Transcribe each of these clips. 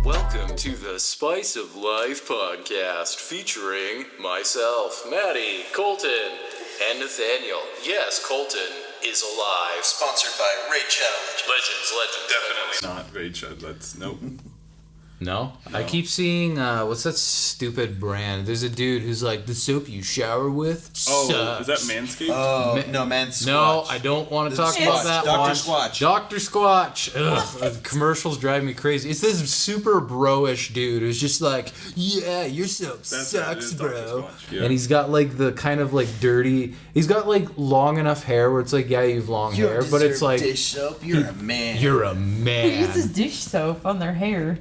Welcome to the Spice of Life podcast featuring myself, Maddie, Colton, and Nathaniel. Yes, Colton is alive. Sponsored by Raid Shadow Legends. Not Raid Shadow. That's nope. No? I keep seeing, what's that stupid brand? There's a dude who's like, the soap you shower with sucks. Oh, is that Manscaped? Oh, no, Mansquatch. No, I don't want to talk about that Dr. one. Squatch. Dr. Squatch. Ugh, the commercials drive me crazy. It's this super bro-ish dude who's just like, yeah, your soap sucks, bro. Yeah. And he's got like the kind of like dirty, he's got like long enough hair where it's like, yeah, you've long hair, but it's like, dish soap. You're a man. you're a Who man. uses dish soap on their hair?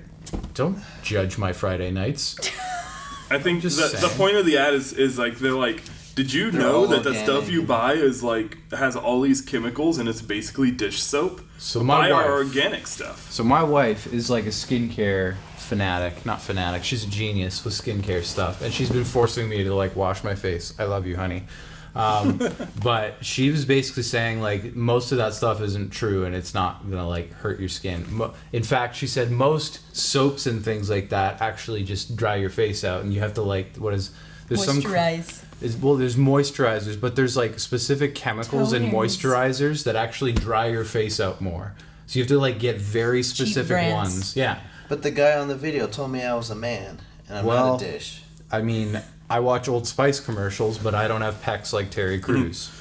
Don't judge my Friday nights. I think Just the saying. point of the ad is like they're like, did you They're know all that the organic. stuff you buy is like has all these chemicals and it's basically dish soap? So Buy my our wife, organic stuff. so my wife is like a skincare fanatic, not fanatic. She's a genius with skincare stuff, and she's been forcing me to like wash my face. I love you, honey. But she was basically saying like most of that stuff isn't true, and it's not gonna like hurt your skin. In fact, she said most soaps and things like that actually just dry your face out, and you have to like there's Moisturize. there's moisturizers, but there's like specific chemicals in Toners. moisturizers that actually dry your face out more. So you have to like get very specific brands. ones. Yeah. But the guy on the video told me I was a man, and I'm Well, not a dish. I mean, I watch Old Spice commercials, but I don't have pecs like Terry Crews.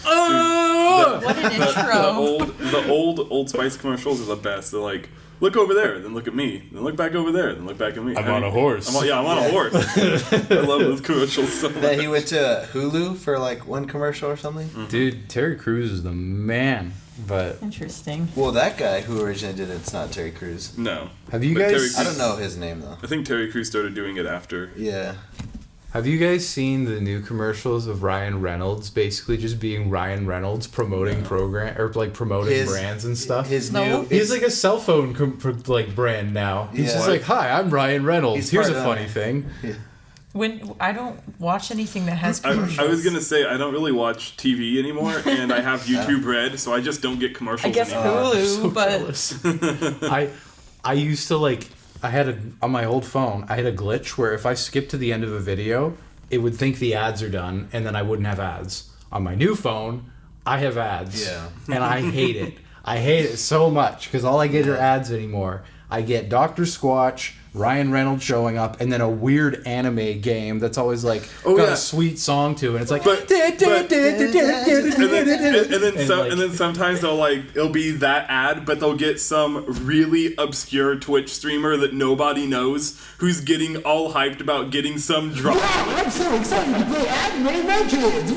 What an intro. The old Spice commercials are the best. They're like, look over there, then look at me, then look back over there, then look back at me. I'm on a horse. I'm on a horse. I love those commercials so much. That he went to Hulu for like one commercial or something. Dude, Terry Crews is the man. But Interesting. Well, that guy who originally did it's not Terry Crews. No. have you But Terry guys I don't know his name though. I think Terry Crews started doing it after. Yeah. seen the new commercials of Ryan Reynolds basically just being Ryan Reynolds promoting program or like promoting His- brands and stuff? His No. new. He's like a cell phone like brand now. He's Yeah. just like, "Hi, I'm Ryan Reynolds. He's Here's a part funny owner. thing." When I don't watch anything that has commercials. I was gonna say I don't really watch TV anymore, and I have YouTube Red, so I just don't get commercials I guess anymore. Hulu, So but jealous. I used to like on my old phone I had a glitch where if I skipped to the end of a video, it would think the ads are done, and then I wouldn't have ads. On my new phone, I have ads. Yeah. And I hate it. I hate it so much because all I get are ads anymore. I get Dr. Squatch, Ryan Reynolds showing up, and then a weird anime game that's always like got yeah. a sweet song to it. And it's like, But- And then sometimes it'll be that ad, but they'll get some really obscure Twitch streamer that nobody knows who's getting all hyped about getting some drop. I'm so excited to play Anime Legends!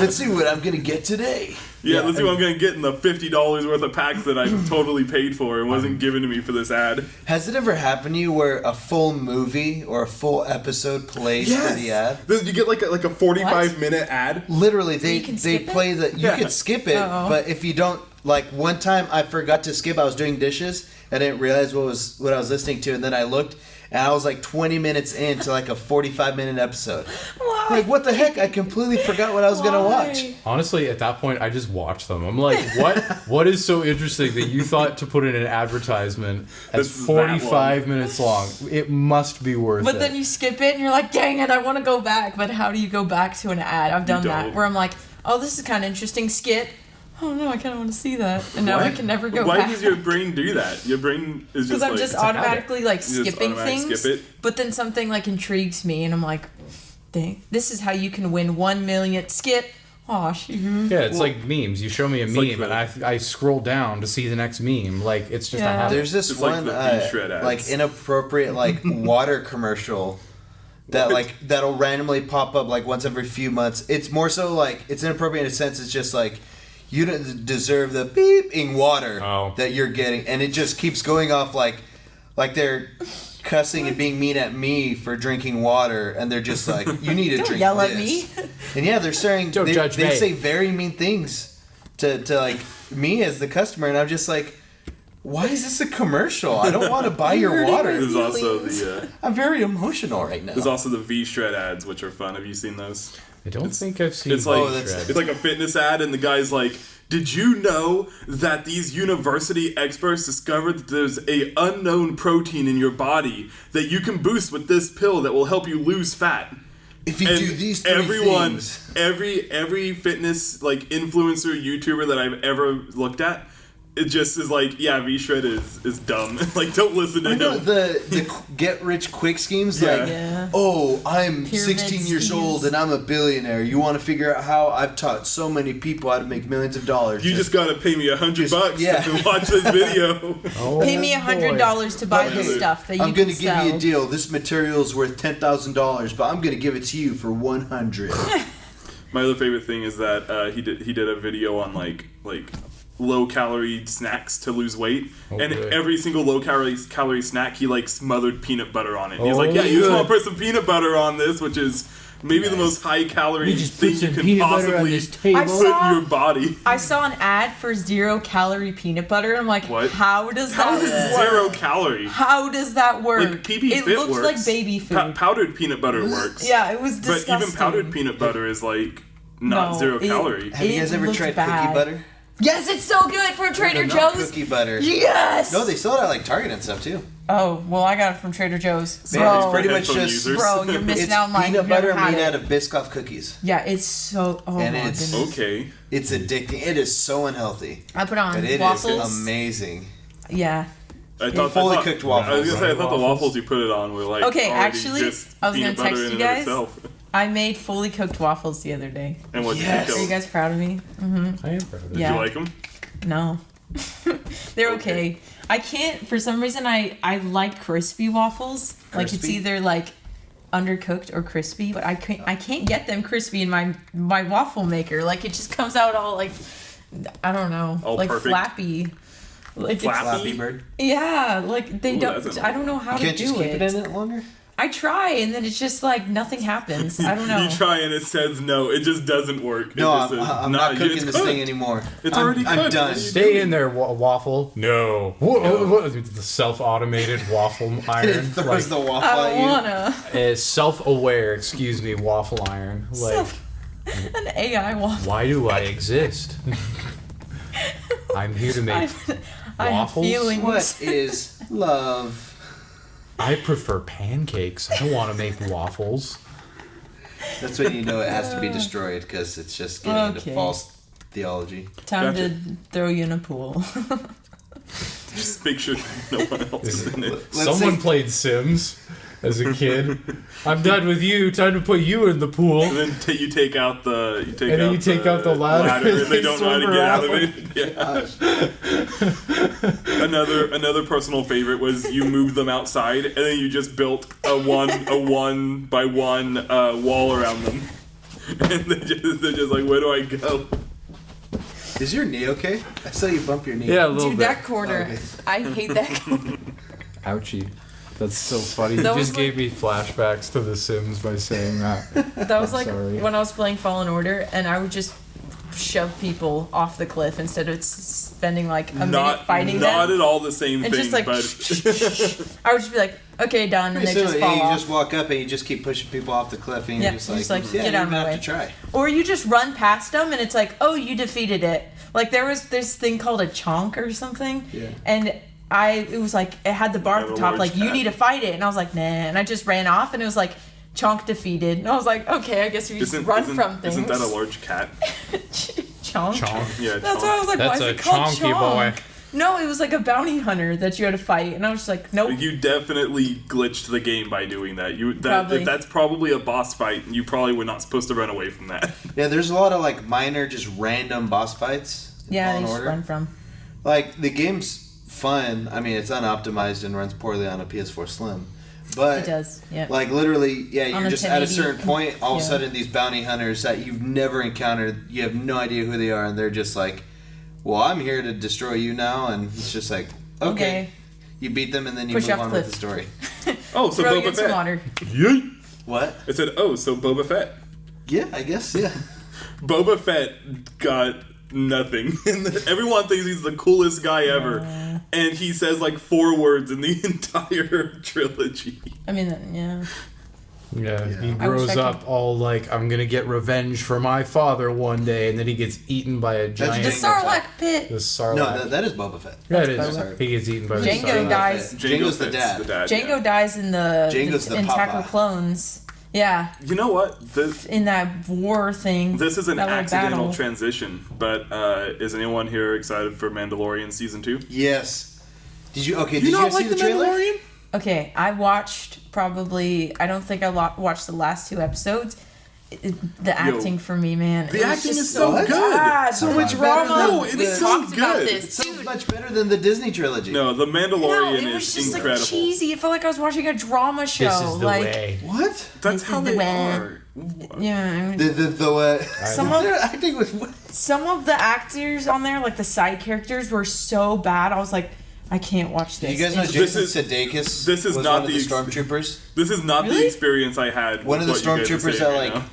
Let's see what I'm gonna get today. Yeah, let's see what I'm gonna get in the $50 worth of packs that I totally paid for and wasn't given to me for this ad. Has it ever happened to you where a full movie or a full episode plays for the ad? You get like a 45-minute ad. Literally, You they can skip play it? the. You Yeah. can skip it, Uh-oh. but if you don't, like one time I forgot to skip. I was doing dishes. I didn't realize what I was listening to, and then I looked, and I was like 20 minutes into like a 45-minute episode. why? Like, what the heck? I completely forgot what I was gonna watch. Honestly, at that point, I just watch them. I'm like, what is so interesting that you thought to put in an advertisement that's This is that 45 minutes long? It must be worth it. But then you skip it and you're like, dang it, I want to go back. But how do you go back to an ad? I've done that don't. where I'm like, oh, this is kind of interesting. Skip. Oh no, I kind of want to see that. And now I can never go Why back. does your brain do that? Your brain is just Because I'm like... just a habit. automatically like You just skipping automatically things. skip it? But then something like intrigues me and I'm like, dang, this is how you can win 1 million. Skip. Aw, shoot. yeah, it's like memes. You show me a like meme, and I scroll down to see the next meme. Like, it's just a Yeah. habit. There's this It's like one the V-Shred ads. like inappropriate like water commercial that like that'll randomly pop up like once every few months. It's more so like it's inappropriate in a sense. It's just like you don't deserve the beeping water that you're getting, and it just keeps going off like they're cussing and being mean at me for drinking water, and they're just like, you need to Don't drink yell this. at me. And yeah, they're saying Don't they judge me. say very mean things to like me as the customer, and I'm just like, Why is this a commercial? I don't want to buy your water. There's also the I'm very emotional right now. there's also the V-Shred ads, which are fun. Have you seen those? I don't think I've seen. It's like that's- it's like a fitness ad, and the guy's like, "Did you know that these university experts discovered that there's a unknown protein in your body that you can boost with this pill that will help you lose fat?" If you And do these three things, every fitness like influencer YouTuber that I've ever looked at, it just is like, yeah, V-Shred is dumb. Like, don't listen to I know him. the get rich quick schemes. Yeah. Like, Yeah. oh, I'm Pyramid 16 years schemes. old and I'm a billionaire. You want to figure out how I've taught so many people how to make millions of dollars. You just gotta pay me $100 yeah. to watch this video. Oh, Pay me $100 to buy But the hey, stuff that you I'm can gonna give sell. you a deal. This material is worth $10,000, but I'm gonna give it to you for 100. My other favorite thing is that he did a video on like low calorie snacks to lose weight, and good. every single low calorie snack he like smothered peanut butter on it. And he's like, Oh, yeah, you just good. want to put some peanut butter on this, which is maybe the most high calorie You just thing put you some can peanut butter on possibly this put table. I saw- in your body. I saw an ad for 0-calorie peanut butter. I'm like, What? how does How that is it work? 0 calorie? How does that work? Like PB it Fit looks works. like baby food. Powdered peanut butter works. Yeah, it was but disgusting. even powdered peanut butter is like not No, 0 it- calorie. Have you guys It ever looked tried bad. cookie butter? Yes, it's so good from Trader No, not Joe's. cookie butter. Yes. No, they sell it at like Target and stuff too. Oh well, I got it from Trader Joe's. Sorry, Bro, it's pretty much headphone just- users. bro, you're missing It's out on life. peanut You've never butter had made it. out of Biscoff cookies. Yeah, it's so. Oh And my it's- goodness. Okay. It's addicting. It is so unhealthy, I put on but it is waffles. amazing. Yeah. Fully cooked waffles. I was gonna say I thought the Waffles. waffles you put it on were like Okay, already actually, just I was peanut gonna butter text in you and of guys. itself. I made fully cooked waffles the other day. And what Yes. did Are you you go? guys proud of me? I am proud of it. Yeah. Did you like them? No. They're okay. I can't, for some reason, I like crispy waffles. Like, it's Crispy? either, like, undercooked or crispy, but I can't get them crispy in my waffle maker. Like, it just comes out all, like, I don't know. All like, perfect? flappy. Like, Flappy? Flappy Bird. yeah, like, they Ooh, don't, that's a- I don't know how You can't to just do keep it in it longer. I try, and then it's just, like, nothing happens. I don't know. You try and it says no. It just doesn't work. No, It just says, I'm "Nah, not it's cooking this cooked." thing anymore. It's I'm- already I'm cooked. done. What are you Stay doing? in there, waffle. No. The self-automated waffle It iron. throws the waffle I at don't you. wanna. Self-aware, excuse me, waffle iron. Like, An AI waffle. why do I exist? I'm here to make I have waffles. feelings. What is love? I prefer pancakes. I don't want to make waffles. That's when you know it has to be destroyed because it's just getting into Okay. false theology. Time Gotcha. to throw you in a pool. Just make sure no one else is in it. Let's Someone say- played Sims as a kid. I'm done with you. Time to put you in the pool. And then you take out the then you take out the ladder and they don't know how to swim get out of around. it. Yeah. Another personal favorite was you moved them outside and then you just built a one by one wall around them, and they're just like, where do I go? Is your knee okay? I saw you bump your knee. Yeah, a little Dude, bit. that corner. Okay. I hate that corner. Ouchie. That's so funny. That You was just gave me flashbacks to The Sims by saying that. That was like Sorry. when I was playing Fallen Order, and I would just shove people off the cliff instead of spending like a minute fighting not them. at all the same And thing, just like, but I would just be like, okay, done, and they just fall you off. just walk up and you just keep pushing people off the cliff and Yeah, you're just you're like, just like, yeah, get you out of don't my have way. to try. Or you just run past them, and it's like, oh, you defeated it. Like there was this thing called a chonk or something, Yeah. and it was like it had the bar at the Have a top, large like you cat. need to fight it, and I was like, nah, and I just ran off, and it was like chonk defeated, and I was like, okay, I guess you just run from things. Isn't that a large cat? chonk? Chonk. Yeah, That's chonk. why I was like, why That's is a it called chonky chonk? boy. No, it was like a bounty hunter that you had to fight, and I was just like, nope. You definitely glitched the game by doing that. Probably. That's probably a boss fight, and you probably were not supposed to run away from that. Yeah, there's a lot of like minor, just random boss fights. in Yeah, they Fallen just Order. run from. Like the game's fun. I mean, it's unoptimized and runs poorly on a PS4 Slim, but It does, yeah. Like literally, yeah, On you're a just at a 1080. certain point. All of a Yeah. sudden, these bounty hunters that you've never encountered, you have no idea who they are, and they're just like, "Well, I'm here to destroy you now," and it's just like, okay, Okay. you beat them, and then you Push move off on cliff. with the story. Oh, so Throw you Boba in some Fett. water. Yeet. What? I said, oh, so Boba Fett. Yeah, I guess. Yeah. Boba Fett got nothing. And everyone thinks he's the coolest guy ever. And he says like 4 words in the entire trilogy. I mean, yeah. Yeah, he I wish grows I up all like, I'm gonna get revenge for my father one day, and then he gets eaten by a giant... The Jango Sarlacc pit. The Sarlacc. No, that is Boba Fett. Yeah, it That's is. Boba. He gets eaten by the Jango Sarlacc. dies. Jango's the Fett's dad. The dad Jango yeah. dies in Jango's the in papa. Attack of Clones. Yeah, You know what? in that war thing. This is an that little accidental battle. transition, but is anyone here excited for Mandalorian Season 2? Yes. Did you Do you you not guys like see the the trailer? Mandalorian? Okay, I watched probably. I don't think I watched the last 2 episodes. The acting for me, man. The it was acting just is so good. bad. So So much much better drama. than No, it's we so talked about good. this, It's so dude. much better than the Disney trilogy. No, the No, Mandalorian it was is just incredible. like cheesy. It felt like I was watching a drama show. This is the like, way. What? That's This how is the they way. are. Yeah. Some of their acting was. Some of the actors on there, like the side characters, were so bad. I was like, I can't watch this. You guys know It's- Jason is- Sudeikis? this is was not one of the the ex- stormtroopers. This is not the Really? experience I had. One of the with what you guys are stormtroopers saying that right like now.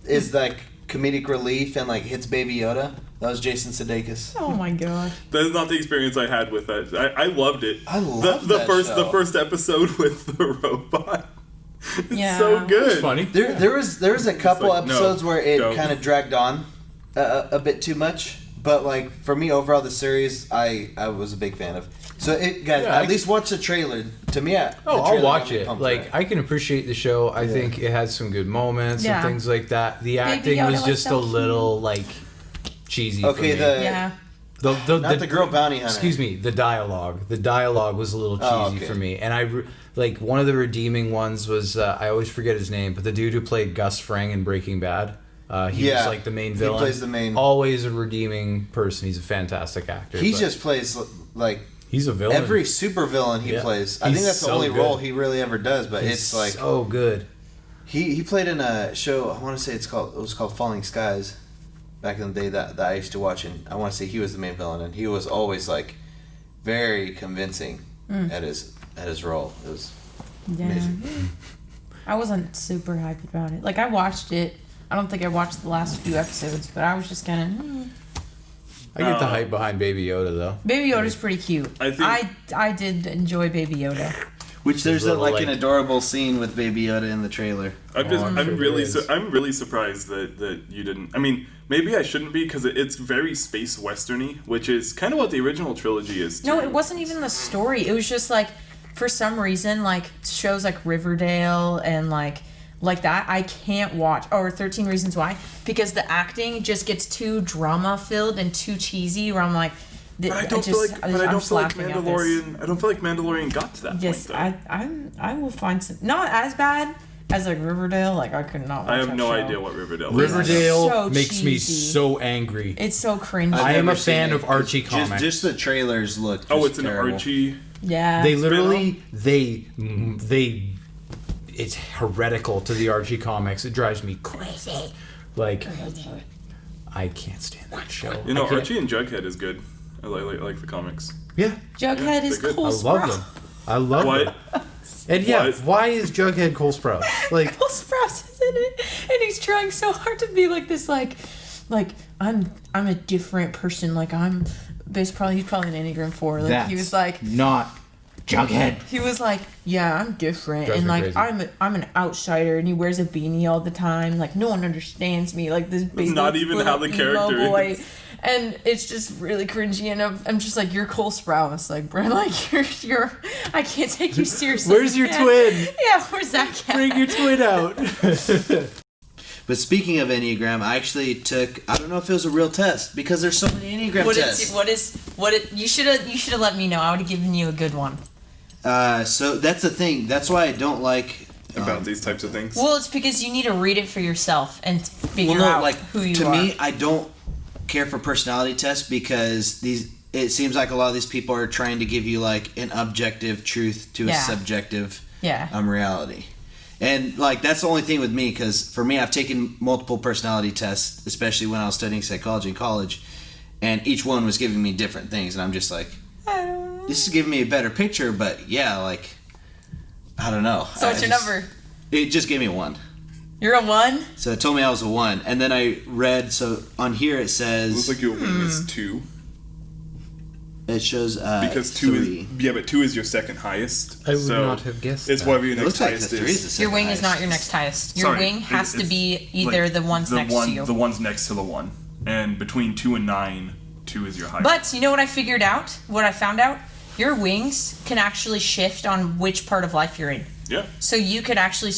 is like comedic relief and like hits Baby Yoda. That was Jason Sudeikis. Oh my god. That is not the experience I had with that. I loved it. I love the that first show. the first episode with the robot. It's Yeah. so good. It's funny. There was a couple like, no, episodes where it don't. kind of dragged on a bit too much, but like for me overall the series I was a big fan of. So guys, Yeah, at least watch the trailer. To me, the Oh, I'll trailer watch got me it. pumped Like, for it. I can appreciate the show. I think it has some good moments Yeah. and things like that. The acting Yoda was was just so a little, like, cheesy Okay, for me. Yeah. not the girl bounty hunter. Excuse me, the dialogue. The dialogue was a little cheesy Oh, okay. for me. And like, one of the redeeming ones was, I always forget his name, but the dude who played Gus Fring in Breaking Bad. He was, like, the main he villain. plays the main- Always a redeeming person. He's a fantastic actor. He but just plays like he's a villain. every super villain he Yeah. plays. I He's think that's the so only good. role he really ever does. But He's it's like so good. he played in a show. I want to say it was called Falling Skies. Back in the day that I used to watch, and I want to say he was the main villain, and he was always like very convincing at his role. It was Yeah. amazing. I wasn't super hyped about it. Like, I watched it. I don't think I watched the last few episodes, but I was just kind of. I get the hype behind Baby Yoda, though. Baby Yoda's pretty cute. I think- I did enjoy Baby Yoda. Which there's little, like like- an adorable scene with Baby Yoda in the trailer. I'm just, I'm I'm sure really, there is. I'm really surprised that you didn't. I mean, maybe I shouldn't be because it's very space westerny, which is kind of what the original trilogy is. No, too. it wasn't even the story. It was just like, for some reason, like shows like Riverdale and like that I can't watch, or 13 Reasons Why, because the acting just gets too drama filled and too cheesy. Where I'm like, But I don't feel like, Mandalorian. I don't feel like Mandalorian got to that Yes, point. I will find some not as bad as like Riverdale. Like I could not. Watch I have that no show. idea what Riverdale is. Riverdale So makes me cheesy. so angry. It's so cringy. I am never a fan seen of it. Archie Just- comics. Just the trailers look. Oh, just it's an terrible. Archie. Yeah. They literally they it's heretical to the Archie comics. It drives me crazy. Like, I can't stand that show. You know, I can't- Archie and Jughead is good. I like the comics. Yeah, Jughead is they're good. Cole I love Sprouse. them. I love What? them. And yeah, What? why is Jughead Cole Sprouse? Like, Cole Sprouse is in it, and he's trying so hard to be like this, like I'm a different person. Like he's probably an Enneagram 4. Like he was like. not Jughead. He was like, yeah, I'm different, Drives and me like crazy. I'm an outsider, and he wears a beanie all the time. Like no one understands me. Like this big not even little how the emo character boy. is. And it's just really cringy, and I'm just like, you're Cole Sprouse, like bro, like you're I can't take you seriously. Where's your man. twin? Yeah, where's that cat? Bring your twin out. But speaking of Enneagram, I actually took. I don't know if it was a real test because there's so many Enneagram tests. You should have let me know. I would have given you a good one. So that's the thing. That's why I don't like. About these types of things. Well, it's because you need to read it for yourself and figure Well, no, out like who you to are. me, I don't care for personality tests because it seems like a lot of these people are trying to give you like an objective truth to a Yeah. subjective Yeah. reality. And like that's the only thing with me because for me I've taken multiple personality tests, especially when I was studying psychology in college, and each one was giving me different things, and I'm just like, I don't know. this is giving me a better picture, but yeah, like I don't know. So what's your number? It just gave me a 1. You're a 1? So it told me I was a 1. And then I read, so on here it says... Looks like your wing is 2. It shows Because 2 3. is... Yeah, but 2 is your second highest. I would so not have guessed It's that. whatever your It next looks like the highest 3 is the is. second Your wing is not highest. your next highest. Your Sorry, wing has to be either like, the ones next to you. The ones next to the 1. And between 2 and 9, 2 is your highest. But you know what I figured out? What I found out? Your wings can actually shift on which part of life you're in. Yeah. So you could actually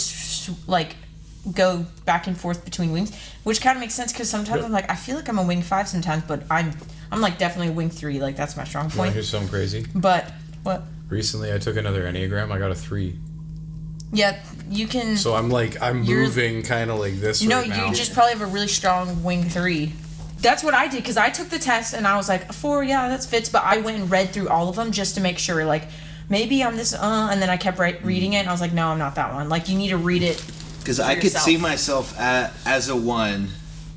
go back and forth between wings, which kind of makes sense because sometimes I'm like, I feel like I'm a wing 5 sometimes, but I'm like definitely a wing 3. Like that's my strong Want to point. hear something crazy? But what? Recently, I took another Enneagram. I got a 3. Yeah, you can. So I'm You're- moving kind of like this No, right now. you just probably have a really strong wing 3. That's what I did because I took the test and I was like, 4, yeah, that fits. But I went and read through all of them just to make sure, like, maybe I'm this, and then I kept reading it and I was like, no, I'm not that one. Like, you need to read it. Because I could see myself as a 1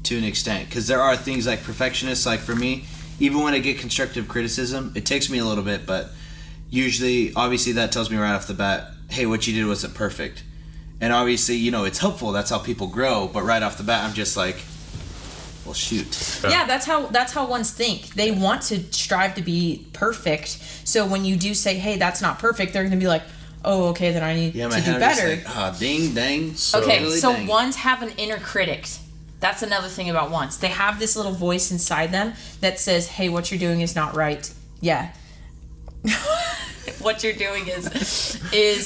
to an extent. Because there are things like perfectionists, like for me, even when I get constructive criticism, it takes me a little bit, but usually, obviously, that tells me right off the bat, hey, what you did wasn't perfect. And obviously, you know, it's helpful. That's how people grow. But right off the bat, I'm just like, well, shoot. Yeah, that's how ones think. They want to strive to be perfect. So when you do say, hey, that's not perfect, they're going to be like, oh, okay, then I need Yeah, to my do hand better. is like, ding, dang. Okay, really so dang. ones have an inner critic. That's another thing about ones. They have this little voice inside them that says, hey, what you're doing is not right. Yeah. What you're doing is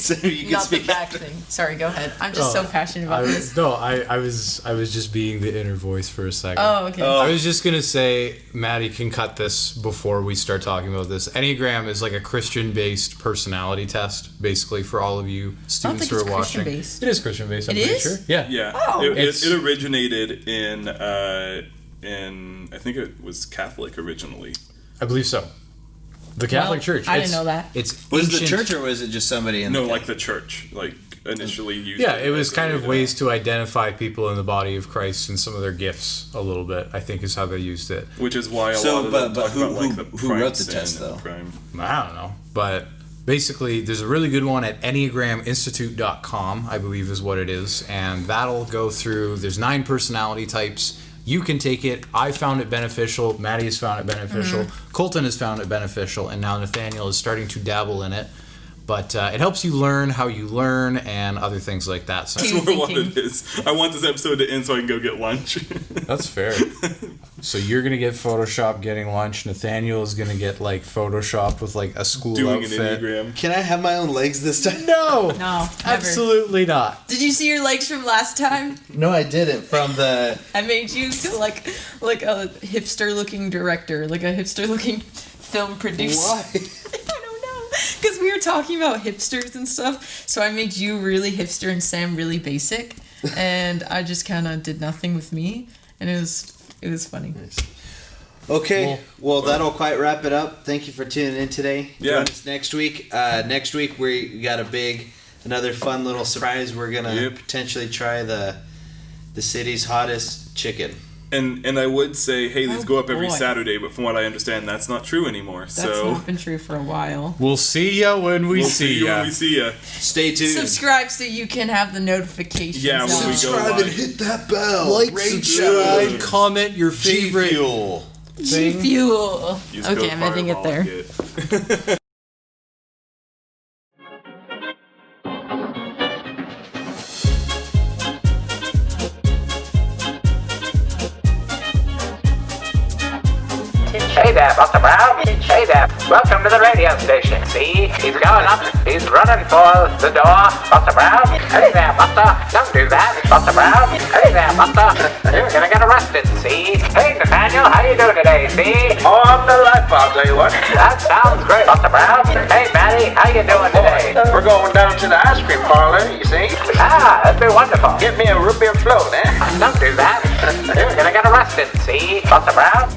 So you can not the speak back thing. Sorry, go ahead. I'm just so passionate about this. I was just being the inner voice for a second. Oh, okay. I was just gonna say, Maddie can cut this before we start talking about this. Enneagram is like a Christian-based personality test, basically for all of you students think who are it's watching. Christian-based. It is Christian-based. I'm It pretty is? sure. Yeah. Yeah. Oh. It originated in I think it was Catholic originally. I believe so. The Catholic Well, Church. I didn't know that. It's Was it the ancient- church or was it just somebody in No, the like the church, like initially used. Yeah, it was as kind a of way ways to identify people in the body of Christ and some of their gifts a little bit, I think is how they used it. which is why a So, lot of them but talk who- about like who- the who prime wrote the sin test, and though? prime- I don't know. But basically, there's a really good one at EnneagramInstitute.com, I believe is what it is. And that'll go through, there's 9 personality types. You can take it. I found it beneficial. Maddie has found it beneficial. Colton has found it beneficial. And now Nathaniel is starting to dabble in it. But it helps you learn how you learn and other things like that. So That's what it is. I want this episode to end so I can go get lunch. that's fair. So you're going to get Photoshop getting lunch. Nathaniel is going to get like Photoshop with like a school Doing outfit. an Enneagram. Can I have my own legs this time? No, No, never. absolutely not. Did you see your legs from last time? No, I didn't. From the... I made you like a hipster looking director, like a hipster looking film producer. Why? I don't know, because we were talking about hipsters and stuff. So I made you really hipster and Sam really basic, and I just kind of did nothing with me, and it was funny. Okay, well, that'll quite wrap it up. Thank you for tuning in today. Yeah. Join us next week. Next week we got another fun little surprise. We're gonna potentially try the city's hottest chicken. And I would say, hey, these Oh, go up every boy. Saturday, but from what I understand, that's not true anymore. That's So not been true for a while. We'll see ya when we we'll see you ya. when we see ya. Stay tuned. Subscribe so you can have the notifications. Yeah, when we on. go live. hit that bell. Like, Rate subscribe, it. comment your G favorite Fuel. G Fuel. Use Okay, code I'm editing it Fireball, there. get- Hey there, Buster Brown. Hey there. Welcome to the radio station. See? He's going up. He's running for the door. Buster Brown. Hey there, Buster. Don't do that. Buster Brown. Hey there, Buster. You're gonna get arrested. See? Hey, Nathaniel. How you doing today? See? Oh, I'm delightful, I'll tell you what. That sounds great. Buster Brown. Hey, Maddie. How you doing today? We're going down to the ice cream parlor, you see. Ah, that'd be wonderful. Get me a root beer float, eh? Don't do that. You're gonna get arrested. See? Buster Brown.